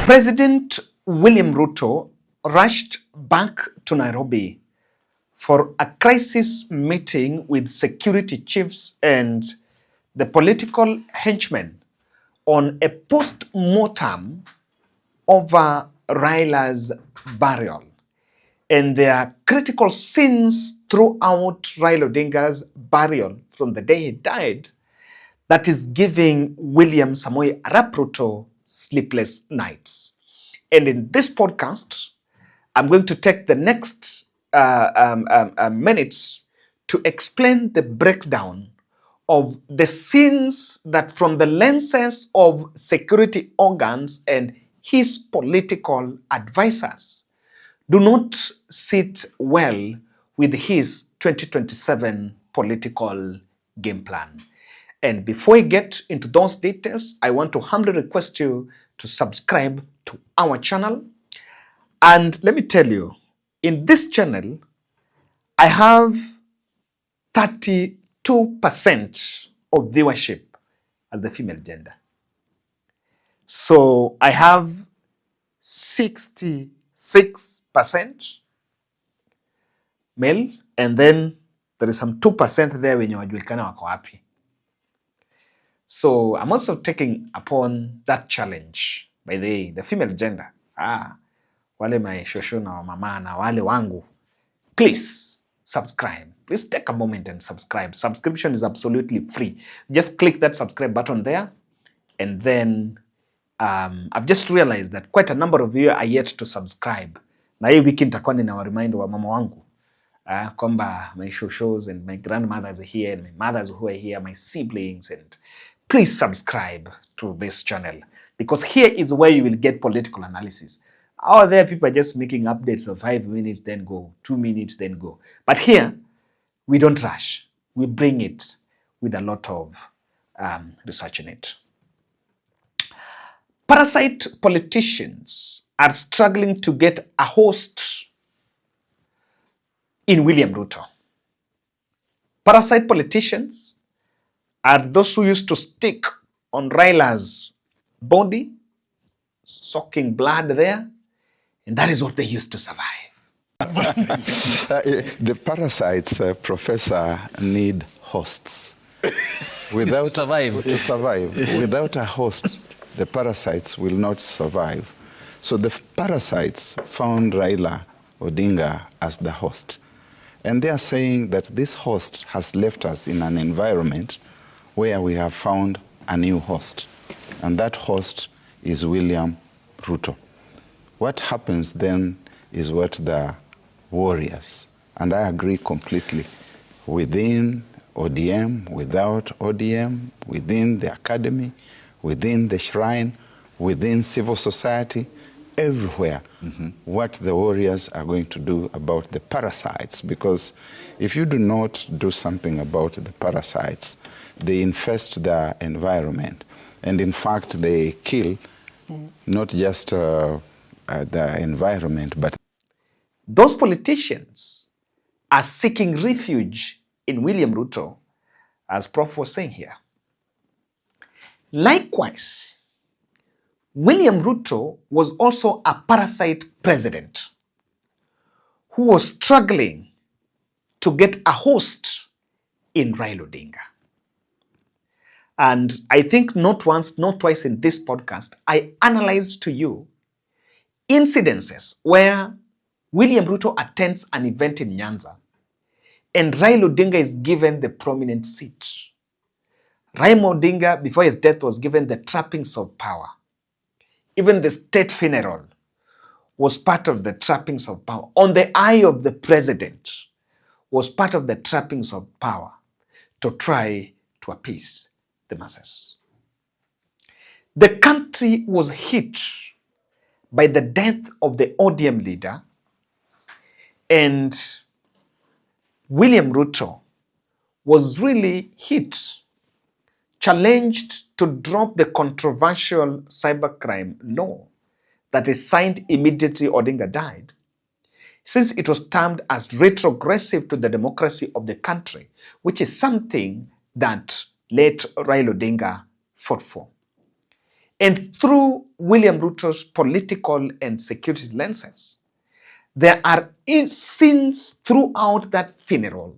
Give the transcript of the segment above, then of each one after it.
President William Ruto rushed back to Nairobi for a crisis meeting with security chiefs and the political henchmen on a post-mortem over Raila's burial. And there are critical scenes throughout Raila Odinga's burial from the day he died that is giving William Samoei Arap Ruto sleepless nights. And in this podcast, I'm going to take the next minutes to explain the breakdown of the scenes that from the lenses of security organs and his political advisors do not sit well with his 2027 political game plan. And before we get into those details, I want to humbly request you to subscribe to our channel. And let me tell you, in this channel, I have 32% of viewership as the female gender. So I have 66% male, and then there is some 2% there when you wajulikana wako wapi. So I'm also taking upon that challenge by the female gender. Wale maishosho na wamama na wale wangu, please subscribe. Please take a moment and subscribe. Subscription is absolutely free. Just click that subscribe button there, and then I've just realized that quite a number of you are yet to subscribe. Na hii wiki nitakuwa nina remind wa mama wangu kwamba my shows and my grandmothers are here and my mothers who are here, my siblings, and please subscribe to this channel, because here is where you will get political analysis. Out there, people are just making updates of 5 minutes, then go, 2 minutes, then go. But here, we don't rush. We bring it with a lot of research in it. Parasite politicians are struggling to get a host in William Ruto. Parasite politicians are those who used to stick on Raila's body, sucking blood there, and that is what they used to survive. The parasites, Professor, need hosts. Without to survive. Without a host, the parasites will not survive. So the parasites found Raila Odinga as the host. And they are saying that this host has left us in an environment where we have found a new host. And that host is William Ruto. What happens then is what the warriors, and I agree completely, within ODM, without ODM, within the academy, within the shrine, within civil society, everywhere, what the warriors are going to do about the parasites. Because if you do not do something about the parasites, they infest the environment. And in fact, they kill not just the environment, but those politicians are seeking refuge in William Ruto, as Prof was saying here. Likewise, William Ruto was also a parasite president who was struggling to get a host in Raila Odinga. And I think not once, not twice in this podcast, I analyzed to you incidences where William Ruto attends an event in Nyanza and Raila Odinga is given the prominent seat. Raila Odinga, before his death, was given the trappings of power. Even the state funeral was part of the trappings of power. On the eye of the president was part of the trappings of power to try to appease the masses. The country was hit by the death of the ODM leader, and William Ruto was really hit, challenged to drop the controversial cybercrime law that is signed immediately Odinga died, since it was termed as retrogressive to the democracy of the country, which is something that late Raila Odinga fought for. And through William Ruto's political and security lenses, there are scenes throughout that funeral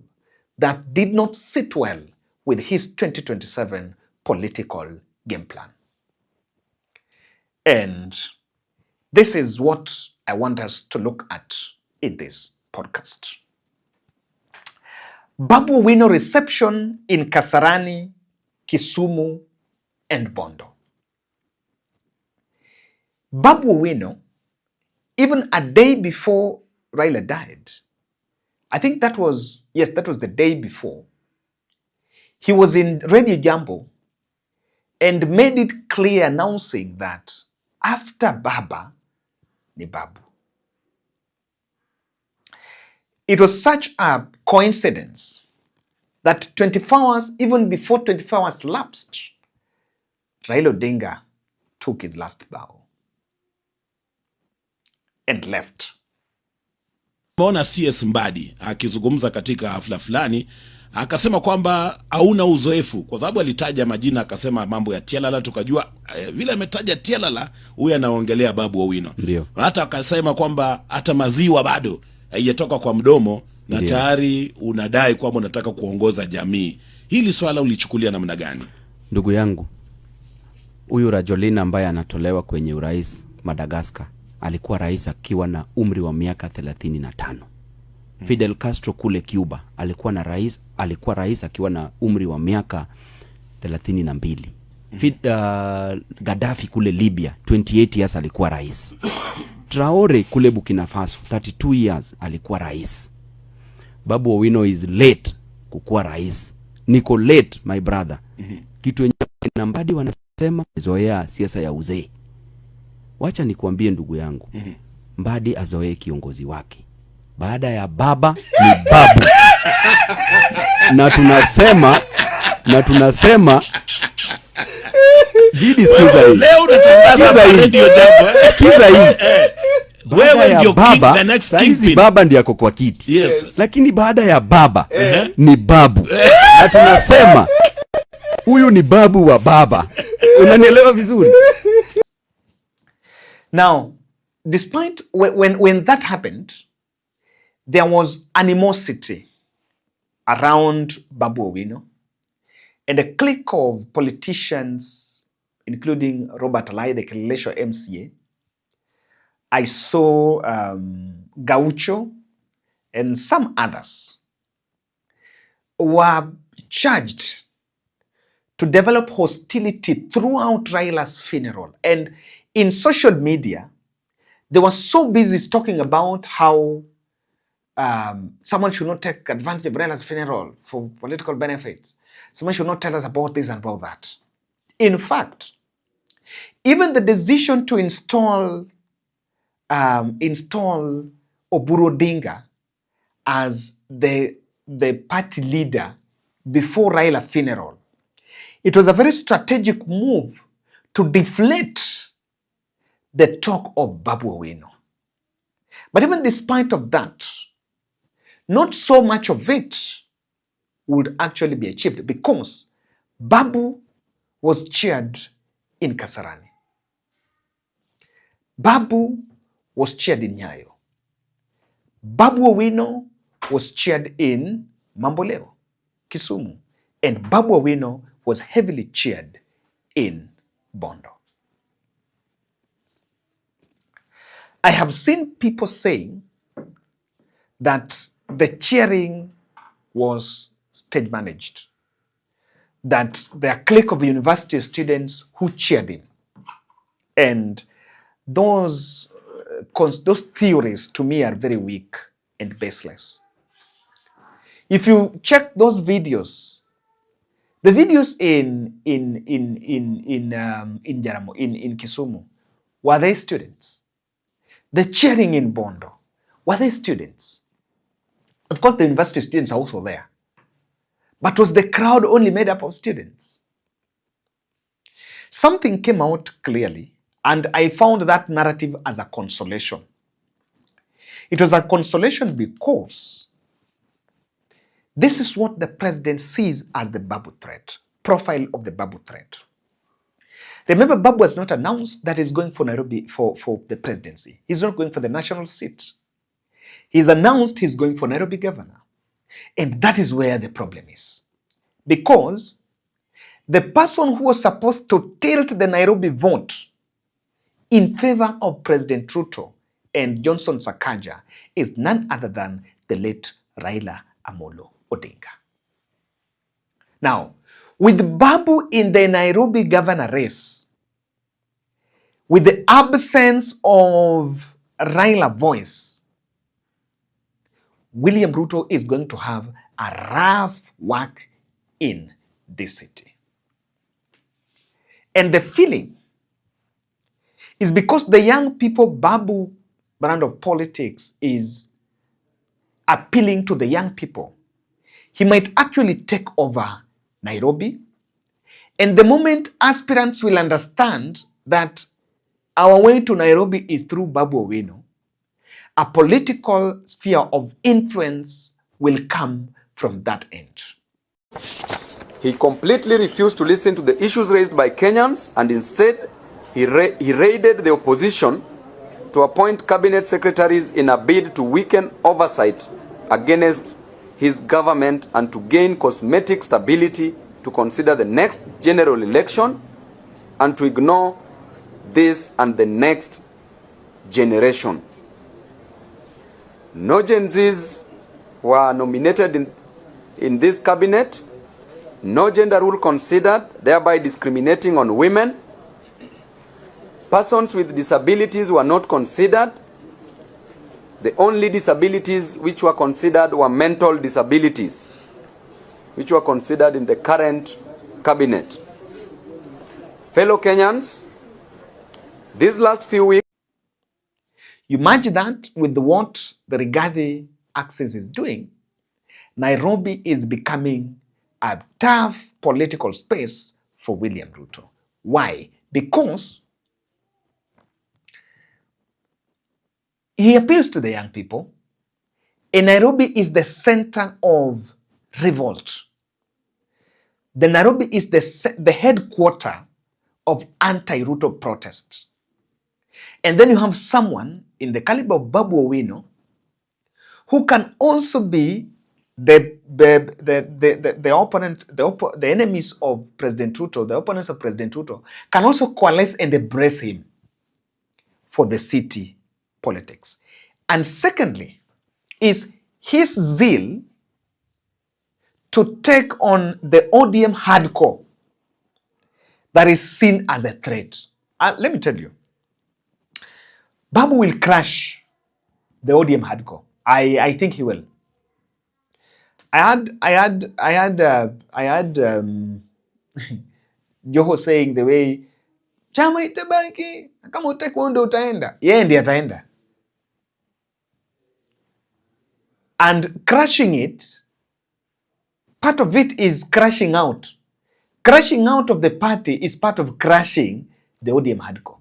that did not sit well with his 2027 political game plan. And this is what I want us to look at in this podcast. Babu Owino reception in Kasarani, Kisumu, and Bondo. Babu Owino, even a day before Raila died, I think that was the day before, he was in Radio Jambo and made it clear, announcing that after Baba, ni Babu. It was such a coincidence that 24 hours, even before 24 hours lapsed, Raila Odinga took his last bow and left. Mbona CS Mbadi akizungumza katika hafla fulani akasema kwamba hauna uzoefu, kwa sababu alitaja majina, akasema mambo ya Tialala, tukajua vile ametaja Tialala huyu anaongelea Babu Owino. Ndio. Hata akasema kwamba hata maziwa bado haijatoka kwa mdomo na tayari unadai kwamba unataka kuongoza jamii. Hili swala ulichukulia namna gani? Ndugu yangu, huyu Rajolina ambaye anatolewa kwenye urais Madagascar alikuwa rais akiwa na umri wa miaka 35. Fidel Castro kule Cuba alikuwa rais akiwa na umri wa miaka 32. Gaddafi kule Libya 28 years alikuwa rais. Traore kule Burkina Faso 32 years alikuwa rais. Babu Owino is late kukuwa rais. Niko late my brother. Kitu yenye na Mbadi wanasema zoea siasa ya uzee. Wacha nikuambie ndugu yangu. Mbadi azoee kiongozi wake. Baada ya baba ni babu. na tunasema Didi sikiza hii. Leo unatangaza ndio jambo. Sikiza hii. Wewe ndio baba, king, saizi baba ndiye ako kwa kiti. Yes. Lakini baada ya baba ni babu. Na tunasema huyu ni babu wa baba. Unanielewa vizuri? Now, despite when that happened, there was animosity around Babu Owino, and a clique of politicians, including Robert Alai, the Kileleshwa MCA. I saw Gaucho and some others were charged to develop hostility throughout Raila's funeral. And in social media, they were so busy talking about how someone should not take advantage of Raila's funeral for political benefits. Someone should not tell us about this and about that. In fact, even the decision to install Oburu Odinga as the party leader before Raila funeral, it was a very strategic move to deflate the talk of Babu Owino. But even despite of that, not so much of it would actually be achieved, because Babu was cheered in Kasarani. Babu was cheered in Nyayo. Babu Owino was cheered in Mamboleo, Kisumu. And Babu Owino was heavily cheered in Bondo. I have seen people saying that the cheering was stage managed, that there are a clique of university students who cheered him. And those theories to me are very weak and baseless. If you check those videos, the videos in Kisumu, were they students? The cheering in Bondo, were they students? Of course, the university students are also there. But was the crowd only made up of students? Something came out clearly, and I found that narrative as a consolation. It was a consolation because this is what the president sees as the Babu threat, profile of the Babu threat. Remember, Babu has not announced that he's going for Nairobi for the presidency. He's not going for the national seat. He's announced he's going for Nairobi governor. And that is where the problem is. Because the person who was supposed to tilt the Nairobi vote in favor of President Ruto and Johnson Sakaja is none other than the late Raila Amolo Odinga. Now, with Babu in the Nairobi governor race, with the absence of Raila voice, William Ruto is going to have a rough work in this city. And the feeling is because the young people Babu brand of politics is appealing to the young people, he might actually take over Nairobi. And the moment aspirants will understand that our way to Nairobi is through Babu Owino, a political sphere of influence will come from that end. He completely refused to listen to the issues raised by Kenyans, and instead he raided the opposition to appoint cabinet secretaries in a bid to weaken oversight against his government and to gain cosmetic stability, to consider the next general election and to ignore this and the next generation. No Gen Zs were nominated in this cabinet. No gender rule considered, thereby discriminating on women. Persons with disabilities were not considered. The only disabilities which were considered were mental disabilities, which were considered in the current cabinet. Fellow Kenyans, these last few weeks, you match that with what the Rigathi axis is doing, Nairobi is becoming a tough political space for William Ruto. Why? Because he appeals to the young people, and Nairobi is the center of revolt. The Nairobi is the headquarter of anti-Ruto protest. And then you have someone in the caliber of Babu Owino who can also be the opponent, the enemies of President Ruto, the opponents of President Ruto, can also coalesce and embrace him for the city politics. And secondly, is his zeal to take on the ODM hardcore that is seen as a threat. Let me tell you, Babu will crash the ODM hardcore. I think he will. I had Joho saying the way chama itabaki kama utakwenda utaenda, yeye ndiye ataenda. And crashing it, part of it is crashing out. Crashing out of the party is part of crashing the ODM hardcore.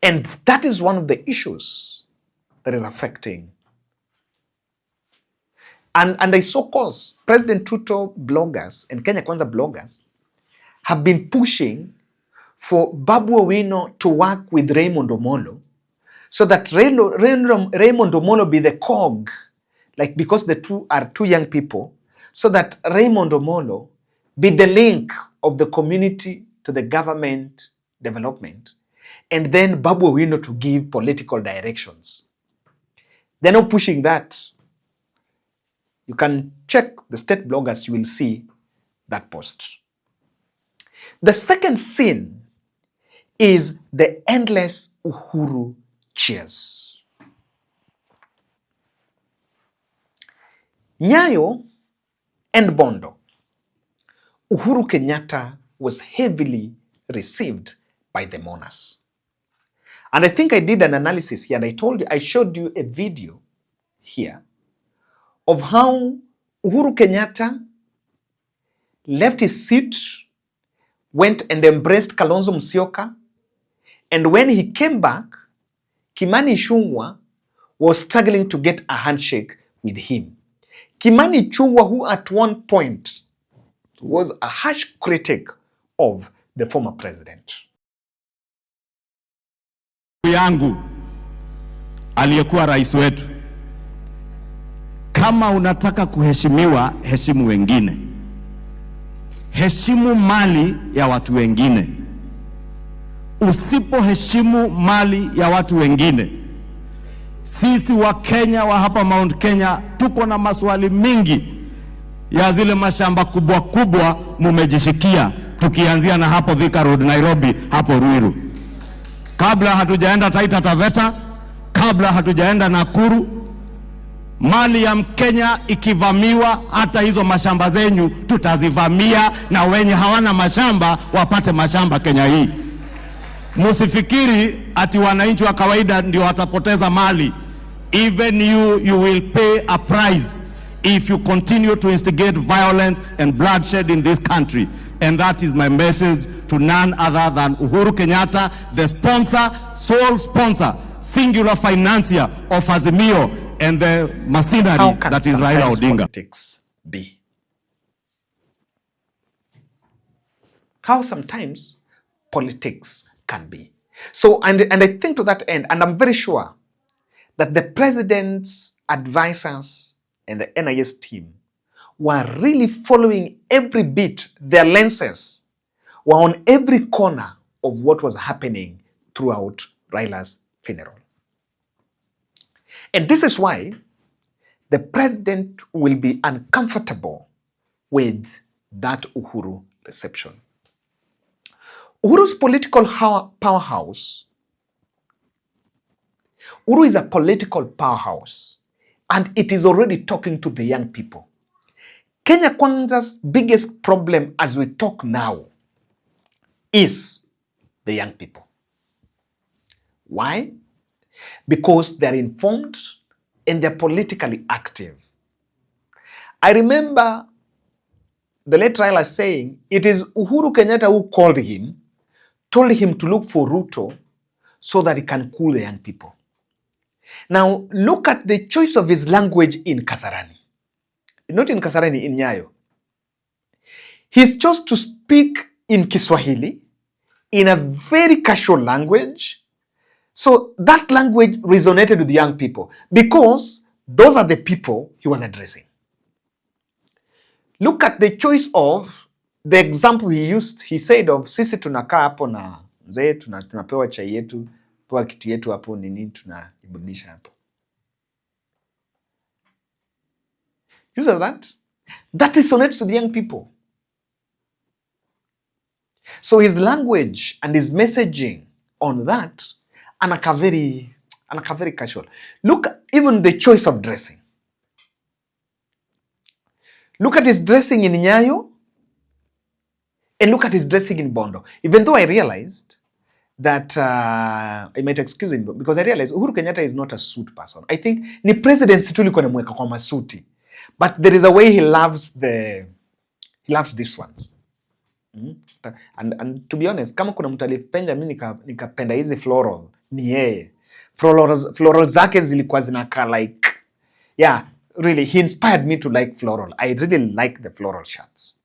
And that is one of the issues that is affecting. And I saw calls, President Ruto bloggers and Kenya Kwanza bloggers have been pushing for Babu Owino to work with Raymond Omolo so that Raymond Omolo be the cog, like because the two are two young people, so that Raymond Omolo be the link of the community to the government development, and then Babu Owino to give political directions. They're not pushing that. You can check the state bloggers, you will see that post. The second sin is the endless Uhuru cheers. Nyayo and Bondo, Uhuru Kenyatta was heavily received by the mourners. And I think I did an analysis here, and I showed you a video here of how Uhuru Kenyatta left his seat, went and embraced Kalonzo Musyoka, and when he came back, Kimani Ichung'wah was struggling to get a handshake with him. Kimani Ichung'wah, who at one point was a harsh critic of the former president. Yangu aliyekuwa rais wetu, kama unataka kuheshimiwa, heshimu wengine, heshimu mali ya watu wengine. Usipoheshimu mali ya watu wengine, sisi wa Kenya wa hapa Mount Kenya tuko na maswali mingi ya zile mashamba kubwa kubwa mumejishikia, tukianzia na hapo Thika Road Nairobi, hapo Ruiru, kabla hatujaenda Taita Taveta, kabla hatujaenda Nakuru. Mali ya Mkenya ikivamiwa, hata hizo mashamba zenyu tutazivamia, na wenye hawana mashamba wapate mashamba Kenya hii. Musifikiri ati wananchi wa kawaida ndio watapoteza mali. Even you will pay a price if you continue to instigate violence and bloodshed in this country. And that is my message to none other than Uhuru Kenyatta, the sponsor, sole sponsor, singular financier of Azimio and the machinery that is Raila Odinga. Politics be? How sometimes politics can be. So, and I think to that end, and I'm very sure that the president's advisors and the NIS team were really following every bit, their lenses were on every corner of what was happening throughout Raila's funeral. And this is why the president will be uncomfortable with that Uhuru reception. Uhuru's political powerhouse, Uhuru is a political powerhouse, and it is already talking to the young people. Kenya Kwanza's biggest problem as we talk now is the young people. Why? Because they're informed and they're politically active. I remember the late Raila saying it is Uhuru Kenyatta who called him, told him to look for Ruto so that he can cool the young people. Now, look at the choice of his language in Kasarani. Not in Kasarani, in Nyayo. He's chose to speak in Kiswahili in a very casual language. So that language resonated with the young people because those are the people he was addressing. Look at the choice of the example he used. He said of sisi tunakaa hapo na mzee tunapewa chai yetu, pewa kitu yetu hapo nini tunajiburudisha hapo. You said that? That resonates with the young people. So his language and his messaging on that anaka very casual. Look, even the choice of dressing. Look at his dressing in Nyayo and look at his dressing in Bondo. Even though I realized that I might excuse him because I realized Uhuru Kenyatta is not a suit person. I think ni presidency tu liko namweka kwa masuti. But there is a way he loves these ones. And to be honest, kama kuna mtu alipenda mimi nikapenda hizi floral ni yeye. Floral zake zilikuwa zinaka like, yeah, really, he inspired me to like floral. I really like the floral shirts.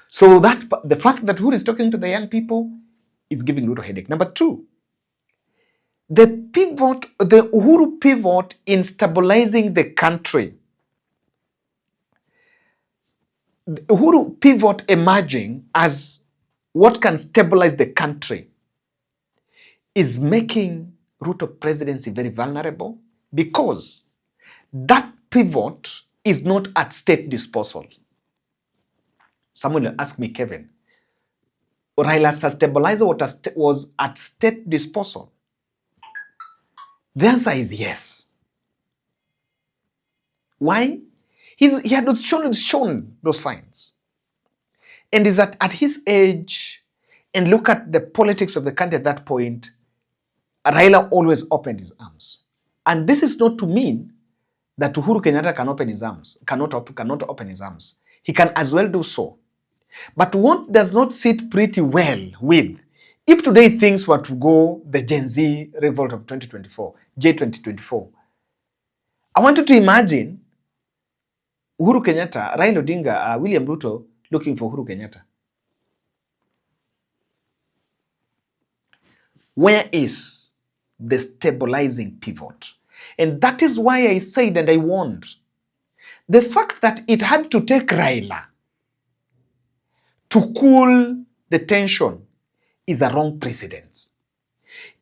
So that the fact that Uhuru is talking to the young people is giving Ruto headache. Number two, the Uhuru pivot in stabilizing the country. The Uhuru pivot emerging as what can stabilize the country is making Ruto presidency very vulnerable because that pivot is not at state disposal. Someone will ask me, Kevin, Raila's stabilizer was at state disposal? The answer is yes. Why? He had not shown those signs. And is that at his age, and look at the politics of the country at that point, Raila always opened his arms. And this is not to mean that Uhuru Kenyatta cannot open his arms. He can as well do so. But what does not sit pretty well with, if today things were to go the Gen Z revolt of 2024, J2024, I want you to imagine Uhuru Kenyatta, Raila Odinga, William Ruto looking for Uhuru Kenyatta? Where is the stabilizing pivot? And that is why I said and I warned, the fact that it had to take Raila to cool the tension is a wrong precedence.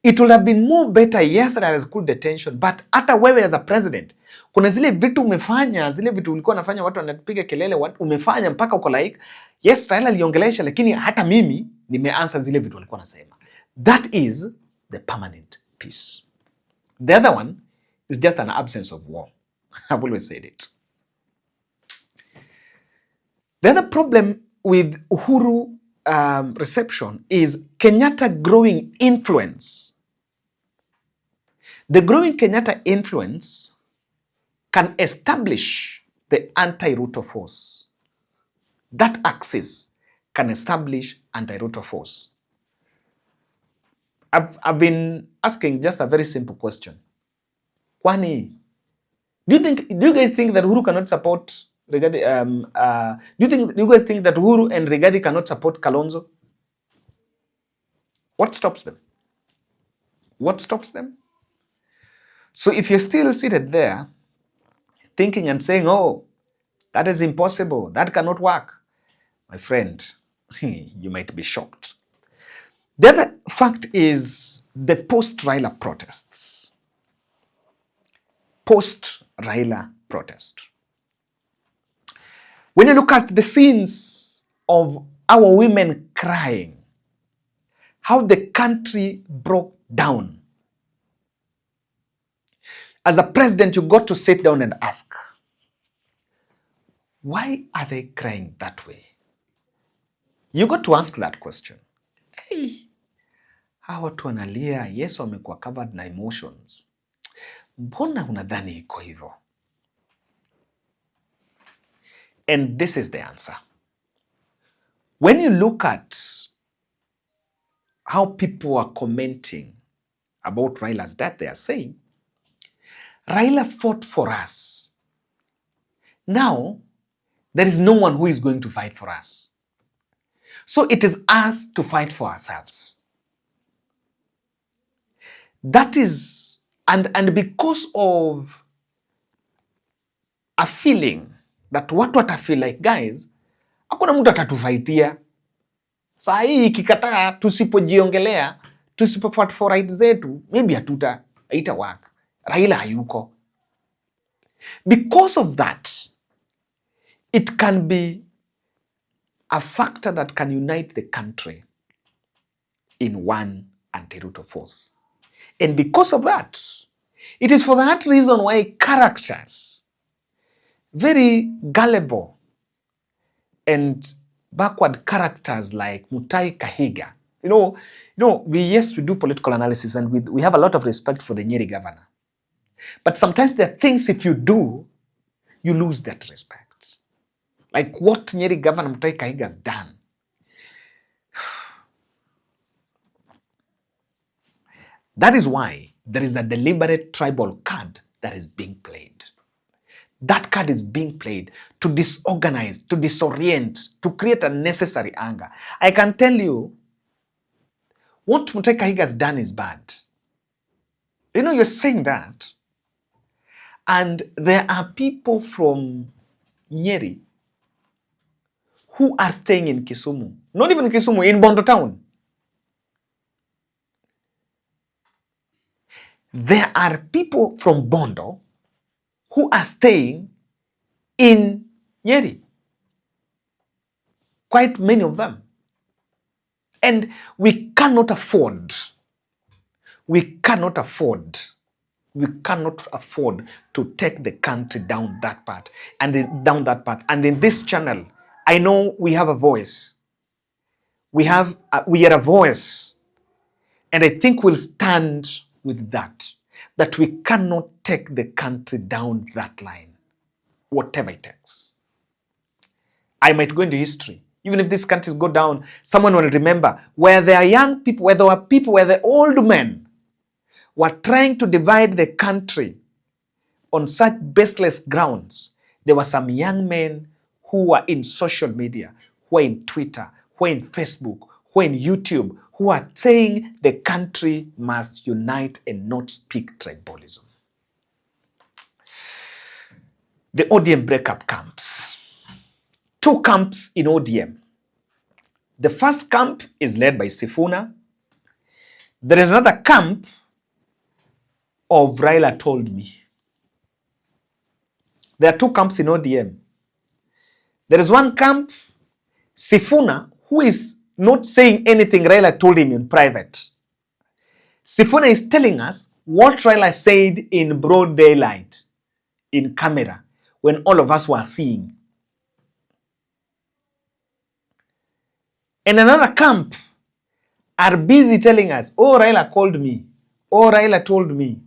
It would have been more better, yes, that has cooled the tension, but hata wewe as a president, kuna zile vitu umefanya, zile vitu ulikuwa unafanya watu wanapiga kelele, watu umefanya mpaka uko like, yes, Raila aliongelesha, lakini hata mimi nimeansa zile vitu walikuwa nasema. That is the permanent peace. The other one is just an absence of war. I've always said it. The other problem with Uhuru reception is Kenyatta growing influence. The growing Kenyatta influence can establish the anti-Ruto force. That axis can establish anti-Ruto force. I've been asking just a very simple question. Kwani, do you guys think that Uhuru cannot support Rigathi? Do you guys think that Uhuru and Rigathi cannot support Kalonzo? What stops them? What stops them? So if you're still seated there, thinking and saying, oh, that is impossible, that cannot work, my friend, you might be shocked. The other fact is the post-Raila protests. Post-Raila protest. When you look at the scenes of our women crying, how the country broke down, as a president, you got to sit down and ask, why are they crying that way? You got to ask that question. Hey, hawa watu wanalia, yes, wamekuwa covered na emotions. Mbona unadhani iko hivyo? And this is the answer. When you look at how people are commenting about Raila's death, they are saying, Raila fought for us. Now, there is no one who is going to fight for us. So it is us to fight for ourselves. That is, and because of a feeling that watu watafeel like, guys, hakuna mtu atatufaitia. Saa hii ikikataa, tusipojiongelea, tusipofight for rights zetu, maybe haita work. Raila hayuko. Because of that, it can be a factor that can unite the country in one anti-Ruto force. And because of that, it is for that reason why characters, very gullible and backward characters like Mutahi Kahiga, we used to do political analysis and we have a lot of respect for the Nyeri governor. But sometimes there are things, if you do, you lose that respect. Like what Nyeri governor Mutahi Kahiga has done. That is why there is a deliberate tribal card that is being played. That card is being played to disorganize, to disorient, to create unnecessary anger. I can tell you, what Mutahi Kahiga has done is bad. You're saying that. And there are people from Nyeri who are staying in Kisumu. Not even Kisumu, in Bondo town. There are people from Bondo who are staying in Nyeri. Quite many of them. And we cannot afford to take the country down that path. And in this channel, I know we have a voice. We are a voice. And I think we'll stand with that we cannot take the country down that line, whatever it takes. I might go into history. Even if these countries go down, someone will remember where there are young people, where there were people, where the old men were trying to divide the country on such baseless grounds. there were some young men who were in social media, who are in Twitter, who are in Facebook, who are in YouTube, who are saying the country must unite and not speak tribalism. The ODM breakup camps. 2 camps in ODM. The first camp is led by Sifuna. There is another camp of Raila told me. There are 2 camps in ODM. There is one camp, Sifuna, who is not saying anything Raila told him in private. Sifuna is telling us what Raila said in broad daylight, in camera, when all of us were seeing. And another camp are busy telling us, oh, Raila called me, oh, Raila told me,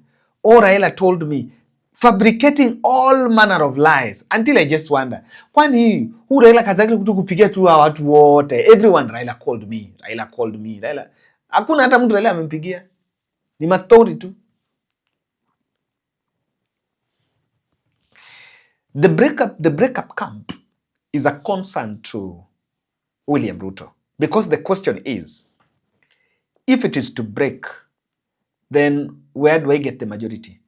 oh, Raila told me, fabricating all manner of lies until I just wonder, kwani huu Raila kazi yake kutu kupigia tu watu wote, everyone Raila called me, Raila called me, Raila. Hakuna hata mtu Raila amempigia. Ni mastori tu. The breakup camp is a concern to William Ruto, because the question is, if it is to break, then where do I get the majority?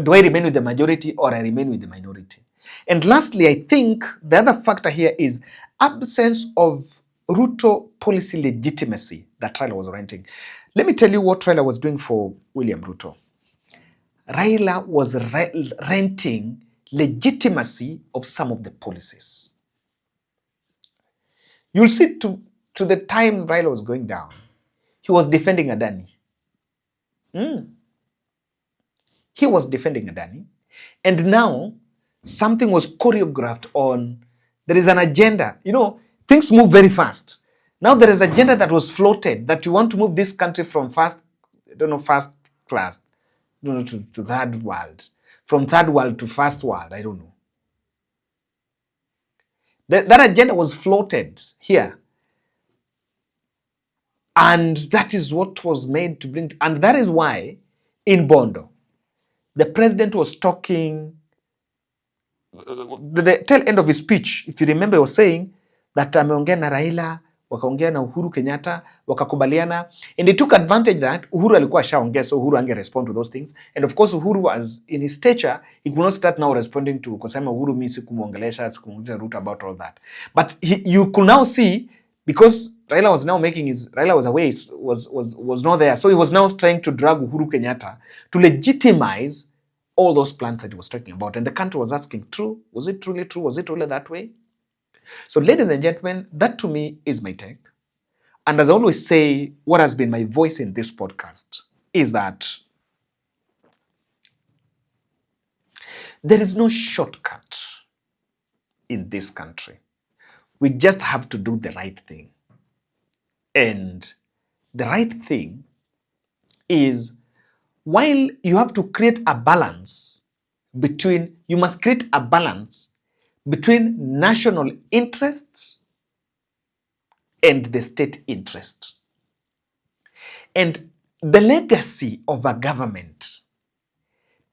Do I remain with the majority or I remain with the minority? And lastly, I think the other factor here is absence of Ruto policy legitimacy that Raila was renting. Let me tell you what Raila was doing for William Ruto. Raila was renting legitimacy of some of the policies. You'll see to the time Raila was going down, he was defending Adani. He was defending Adani. And now, something was choreographed on, there is an agenda. You know, things move very fast. Now there is an agenda that was floated, that you want to move this country from first class, to third world. From third world to first world, I don't know. That agenda was floated here. And that is what was made to bring, and that is why in Bondo, the president was talking, the tail end of his speech, if you remember, he was saying that ameongea na Raila, wakaongea na Uhuru Kenyatta, wakakubaliana, and they took advantage that Uhuru alikuwa shaongea, so Uhuru ange respond to those things. And of course, Uhuru was in his stature, he could not start now responding to, kusema Uhuru mimi sikumuongelesha, sikumuongelesha Ruto about all that. But you could now see, because Raila was now making his, Raila was away, was not there. So he was now trying to drag Uhuru Kenyatta to legitimize all those plans that he was talking about. And the country was asking, true? Was it truly true? Was it really that way? So ladies and gentlemen, that to me is my take. And as I always say, what has been my voice in this podcast is that there is no shortcut in this country. We just have to do the right thing. And the right thing is, while you have to create a balance between, you must create a balance between national interest and the state interest. And the legacy of a government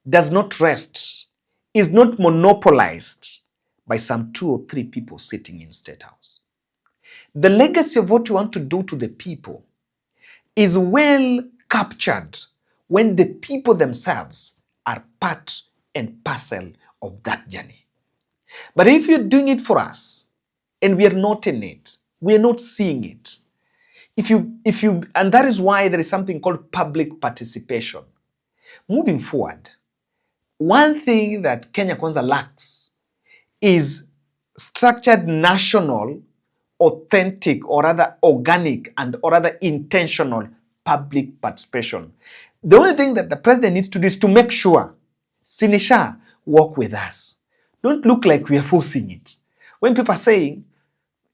does not rest, is not monopolized by some 2 or 3 people sitting in State House. The legacy of what you want to do to the people is well captured when the people themselves are part and parcel of that journey. But if you're doing it for us and we are not in it, we are not seeing it. And that is why there is something called public participation. Moving forward, one thing that Kenya Kwanza lacks is structured national, authentic, or rather organic, and or rather intentional public participation. The only thing that the president needs to do is to make sure Sinisha work with us. Don't look like we are forcing it. When people are saying,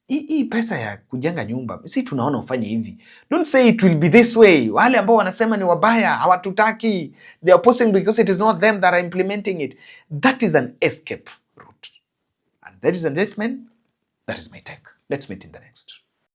hii pesa ya kujenga nyumba, si tunaona ufanye hivi. Don't say it will be this way. Wale ambao wanasema ni wabaya, hawatutaki. They are opposing because it is not them that are implementing it. That is an escape route. And ladies and gentlemen, that is my take. Let's meet in the next.